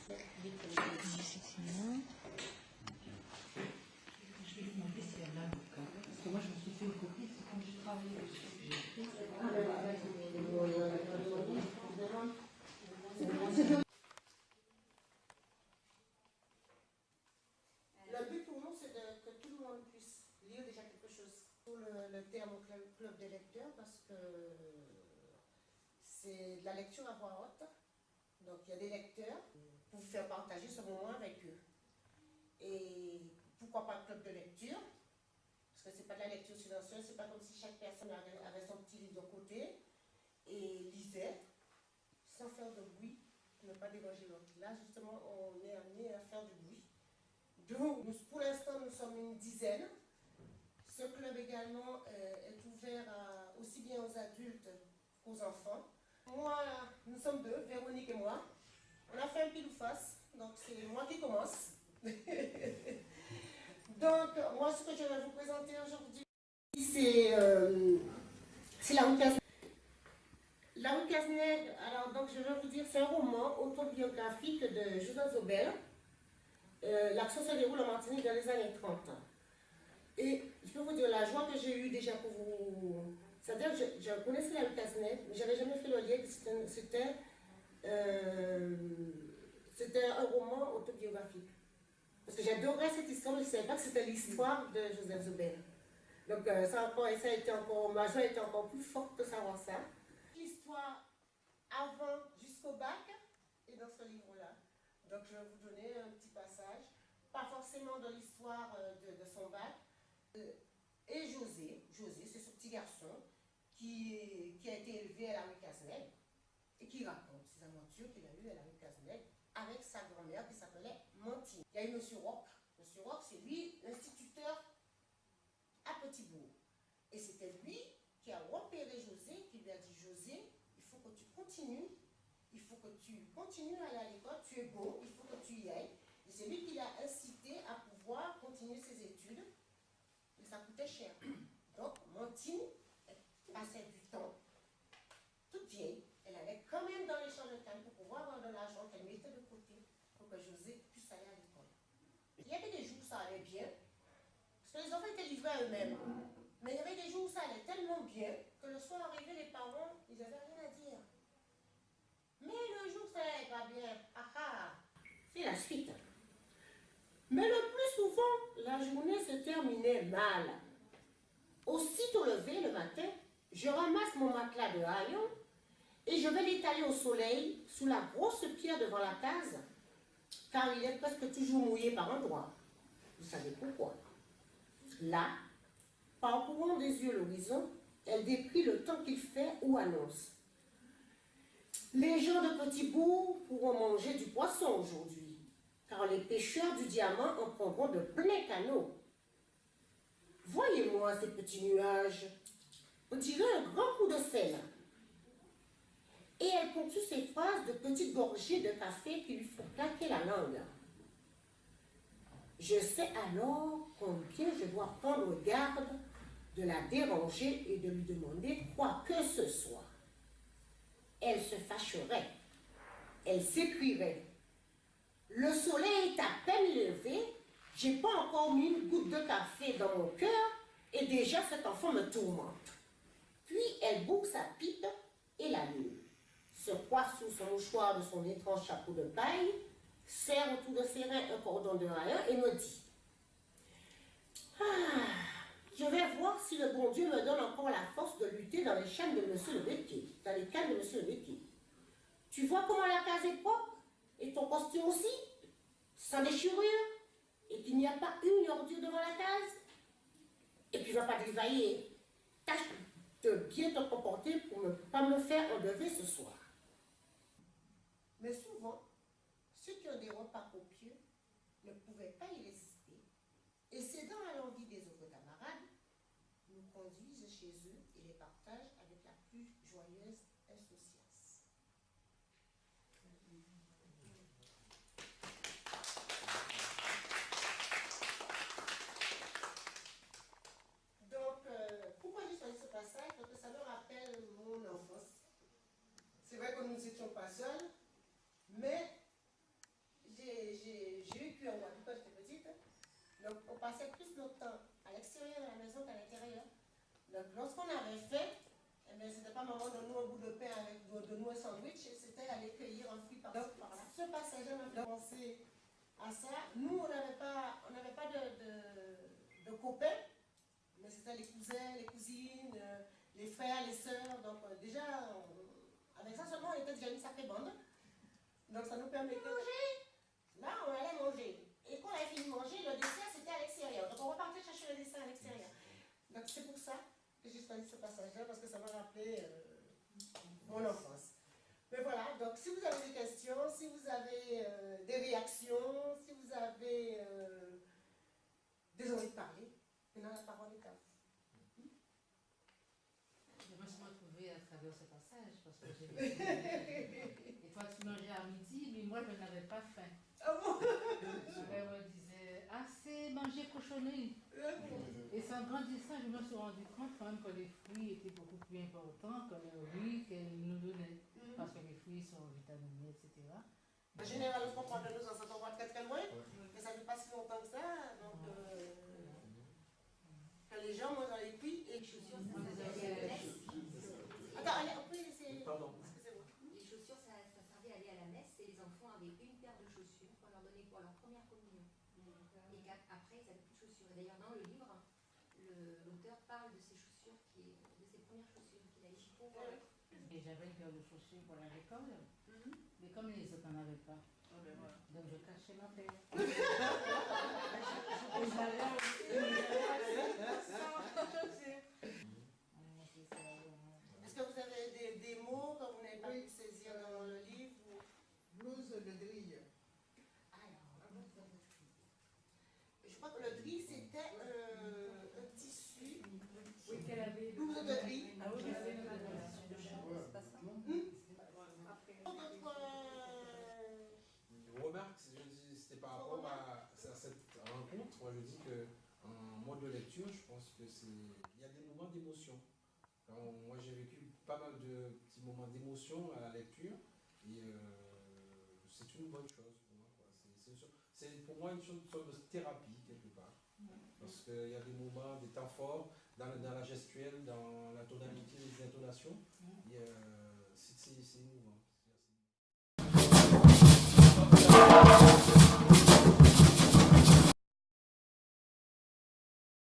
Effectivement. Je vais lui demander si elle a un bouquin. Parce que moi, je me suis fait une copie, c'est quand j'ai travaillé dessus que j'ai écrit. Le but pour nous, c'est que tout le monde puisse lire déjà quelque chose. Pour le terme club des lecteurs, parce que c'est de la lecture à voix haute. Donc il y a des lecteurs pour vous faire partager ce moment avec eux. Et pourquoi pas le club de lecture? Parce que c'est pas de la lecture silencieuse, c'est pas comme si chaque personne avait son petit livre de côté et lisait sans faire de bruit, pour ne pas déranger l'autre. Là, justement, on est amené à faire du bruit. Donc, pour l'instant, nous sommes une dizaine. Ce club également est ouvert aussi bien aux adultes qu'aux enfants. Moi, nous sommes deux, Véronique et moi. On a fait un pile ou face, donc c'est moi qui commence. Donc, moi, ce que je vais vous présenter aujourd'hui, c'est La rue Cazeneuve. La rue Cazeneuve, alors, donc, je vais vous dire, c'est un roman autobiographique de Joseph Zobel. L'action se déroule en Martinique dans les années 30. Et je peux vous dire la joie que j'ai eue déjà pour vous. C'est-à-dire que je connaissais la rue Cazeneuve, mais je n'avais jamais fait le lien que c'était un roman autobiographique. Parce que j'adorais cette histoire, mais je ne savais pas que c'était l'histoire de Joseph Zobel. Donc ça a été encore, ma joie était encore plus forte de savoir ça. L'histoire avant jusqu'au bac est dans ce livre-là. Donc je vais vous donner un petit passage, pas forcément de l'histoire de son bac. Et José, c'est ce petit garçon qui a été élevé à la rue Cazeneuve et qui raconte ses aventures qu'il a eues à la rue Cazeneuve avec sa grand-mère qui s'appelait Mantine. Il y a eu M. Roch. M. Roch, c'est lui l'instituteur à Petit-Bourg. Et c'était lui qui a repéré José, qui lui a dit: José, il faut que tu continues, il faut que tu continues à aller à l'école, tu es bon, il faut que tu y ailles. Et c'est lui qui l'a incité à pouvoir continuer ses études, mais ça coûtait cher. Donc, Mantine passait du temps, toute vieille, elle allait quand même dans les champs de canne pour pouvoir avoir de l'argent qu'elle mettait de côté pour que José puisse aller à l'école. Il y avait des jours où ça allait bien, parce que les enfants étaient livrés à eux-mêmes. Mais il y avait des jours où ça allait tellement bien que le soir arrivé, les parents, ils n'avaient rien à dire. Mais le jour où ça n'allait pas bien, c'est la suite. Mais le plus souvent, la journée se terminait mal. Aussitôt levé le matin, je ramasse mon matelas de haillons et je vais l'étaler au soleil sous la grosse pierre devant la case, car il est presque toujours mouillé par endroits. Vous savez pourquoi? Là, parcourant des yeux l'horizon, elle décrit le temps qu'il fait ou annonce: les gens de Petit-Bourg pourront manger du poisson aujourd'hui, car les pêcheurs du diamant en prendront de plein canot. Voyez-moi ces petits nuages, on dirait un grand coup de sel. Et elle poursuit ses phrases de petites gorgées de café qui lui font claquer la langue. Je sais alors combien je dois prendre garde de la déranger et de lui demander quoi que ce soit. Elle se fâcherait, elle s'écrierait: le soleil est à peine levé, j'ai pas encore mis une goutte de café dans mon cœur et déjà cet enfant me tourmente. Puis elle boucle sa pipe et l'allume, se coiffe sous son mouchoir de son étrange chapeau de paille, serre autour de ses reins un cordon de haillons et me dit: je vais voir si le bon Dieu me donne encore la force de lutter dans les chaînes de monsieur le métier, dans les cannes de monsieur le métier. Tu vois comment la case est propre, et ton costume aussi, sans déchirure, et qu'il n'y a pas une ordure devant la case. Et puis, va pas dévailler. Tâche de bien te comporter pour ne pas me faire enlever ce soir. Mais souvent, ceux qui ont des repas copieux ne pouvaient pas y résister, et cédant à l'envie des autres camarades, nous conduisent chez eux et les partagent avec la plus joyeuse insouciance. Donc, pourquoi j'ai choisi ce passage? Parce que ça me rappelle mon enfance. C'est vrai que nous n'étions pas seuls, mais plus notre temps à l'extérieur de la maison qu'à l'intérieur. Donc, lorsqu'on avait fait, eh bien, c'était pas maman donne-nous un bout de pain avec donne-nous un sandwich, c'était aller cueillir un fruit par-ci par-là. Ce passage-là m'a fait penser à ça. Nous, on n'avait pas de copains, mais c'était les cousins, les cousines, les frères, les sœurs. Donc, déjà, avec ça seulement, on était déjà une sacrée bande. Donc, ça nous permettait de manger. Là, on allait manger. Et quand on avait fini de manger, le dessert, c'était à l'extérieur. Donc, on repartait chercher le dessert à l'extérieur. Donc, c'est pour ça que j'ai choisi ce passage-là, parce que ça m'a rappelé mon enfance. Mais voilà, donc si vous avez des questions, si vous avez des réactions, si vous avez des envies de parler, maintenant la parole est à vous. Je me suis retrouvée à travers ce passage, parce que j'ai vu. Et toi, tu mangeais à midi, mais moi, je n'avais pas faim. Ah bon? Ma mère me disait, ah, c'est manger cochonnerie. Et en grandissant, je me suis rendu compte quand même que les fruits étaient beaucoup plus importants que le riz qu'elle nous donnait. Parce que les fruits sont vitaminés, etc. En général, on comprend de nous, on va très très loin, mais ça ne fait pas si longtemps que ça. Donc, que les gens mangent dans les puits et les chaussures, ça servait à la messe. Attends, allez, on peut essayer. Pardon. Excusez-moi. Les chaussures, ça servait à aller à la messe et les enfants avaient une paire de chaussures qu'on leur donnait pour leur première communion. Et qu'après, ils n'avaient plus de chaussures. Et d'ailleurs, dans le livre, l'auteur parle de ces chaussures, de ses premières chaussures qu'il a eues pour. Et j'avais une paire de chaussures pour aller à l'école. Mais comme les autres n'en avaient pas, donc je cachais ma paire. Est-ce que vous avez des mots que vous n'avez pas pu saisir dans le livre Blouse de grille. Alors, je crois que le drille, c'était un tissu. Oui, qu'elle avait. Blouse de grille. Ah oui, elle avait une C'est pas ça? Je remarque, c'était par rapport à cette rencontre, moi je dis que en mode de lecture, je pense que il y a des moments d'émotion. Moi j'ai vécu pas mal de petits moments d'émotion à la lecture et c'est une bonne chose pour moi. C'est pour moi une sorte de thérapie quelque part. Parce qu'il y a des moments, des temps forts dans la gestuelle, dans la tonalité, les intonations. Et c'est émouvant.